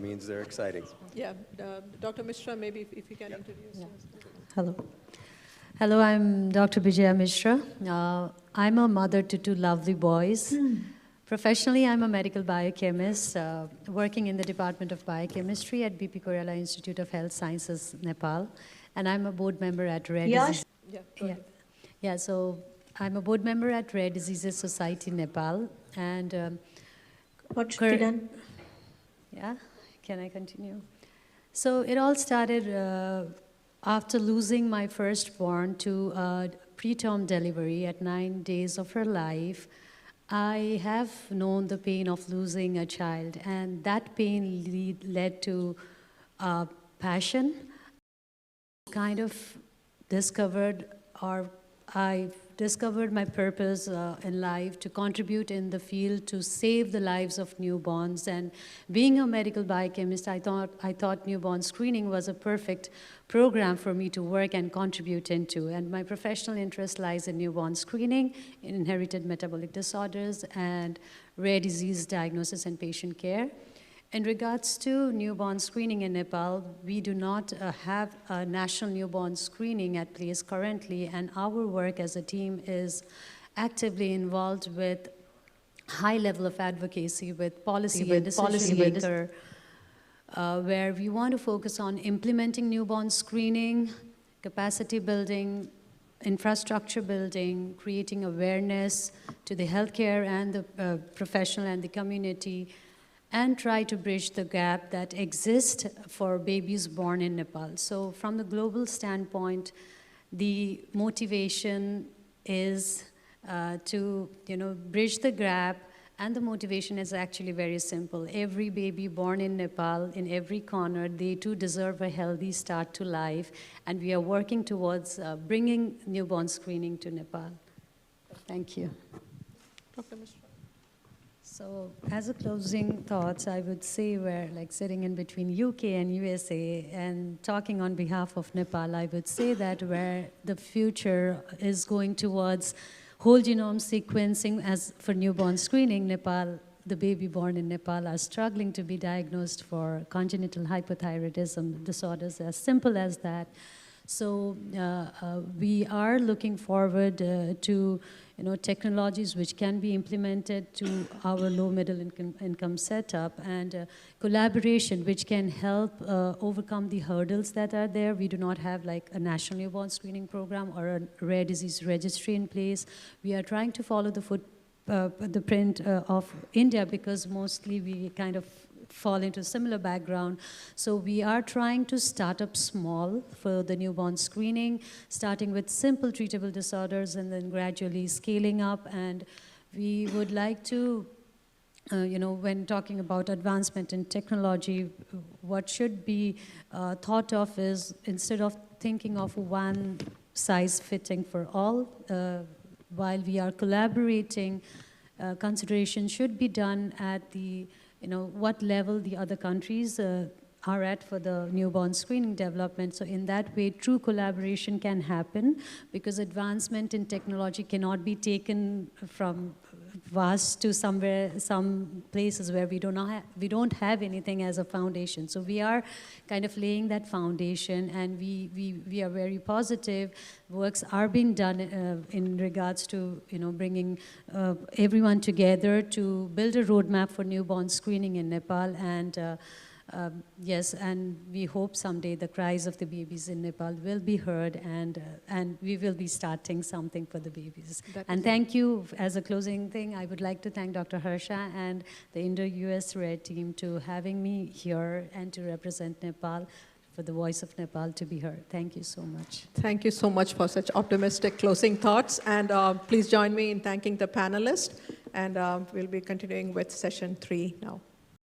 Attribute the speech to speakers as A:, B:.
A: Means they're exciting.
B: Yeah, Dr. Mishra, maybe if you can introduce yourself.
C: Hello. Hello, I'm Dr. Vijaya Mishra. I'm a mother to two lovely boys. Professionally, I'm a medical biochemist working in the Department of Biochemistry at BP Koirala Institute of Health Sciences, Nepal. And I'm a board member at Rare Disease.
B: Yeah, go ahead.
C: Yeah, so I'm a board member at Rare Diseases Society, Nepal. And
D: what should be done?
C: Yeah, can I continue? So it all started after losing my firstborn to preterm delivery at 9 days of her life. I have known the pain of losing a child, and that pain led to passion. Kind of discovered, or I discovered my purpose in life to contribute in the field to save the lives of newborns. And being a medical biochemist, I thought newborn screening was a perfect program for me to work and contribute into. And my professional interest lies in newborn screening, in inherited metabolic disorders, and rare disease diagnosis and patient care. In regards to newborn screening in Nepal, we do not have a national newborn screening at place currently, and our work as a team is actively involved with high level of advocacy with policy and decision maker, where we want to focus on implementing newborn screening, capacity building, infrastructure building, creating awareness to the healthcare and the professional and the community, and try to bridge the gap that exists for babies born in Nepal. So from the global standpoint, the motivation is to bridge the gap, and the motivation is actually very simple. Every baby born in Nepal, in every corner, they too deserve a healthy start to life, and we are working towards bringing newborn screening to Nepal. Thank you.
B: Dr. Mishra.
C: So as a closing thoughts, I would say we're like sitting in between UK and USA and talking on behalf of Nepal, I would say that where the future is going towards whole genome sequencing as for newborn screening, Nepal, the baby born in Nepal are struggling to be diagnosed for congenital hypothyroidism disorders, as simple as that. So we are looking forward to technologies which can be implemented to our low-middle income setup, and collaboration which can help overcome the hurdles that are there. We do not have like a national newborn screening program or a rare disease registry in place. We are trying to follow the print of India, because mostly we kind of fall into similar background. So we are trying to start up small for the newborn screening, starting with simple treatable disorders and then gradually scaling up. And we would like to, when talking about advancement in technology, what should be thought of is, instead of thinking of one size fitting for all, while we are collaborating, consideration should be done at the what level the other countries are at for the newborn screening development. So in that way, true collaboration can happen, because advancement in technology cannot be taken from vast to some places where we don't have anything as a foundation. So we are kind of laying that foundation, and we are very positive. Works are being done in regards to bringing everyone together to build a roadmap for newborn screening in Nepal. And yes, and we hope someday the cries of the babies in Nepal will be heard, and we will be starting something for the babies. And thank you. As a closing thing, I would like to thank Dr. Harsha and the Indo-US Rare team to having me here and to represent Nepal, for the voice of Nepal to be heard. Thank you so much.
B: Thank you so much for such optimistic closing thoughts. And please join me in thanking the panelists. And we'll be continuing with session 3 now.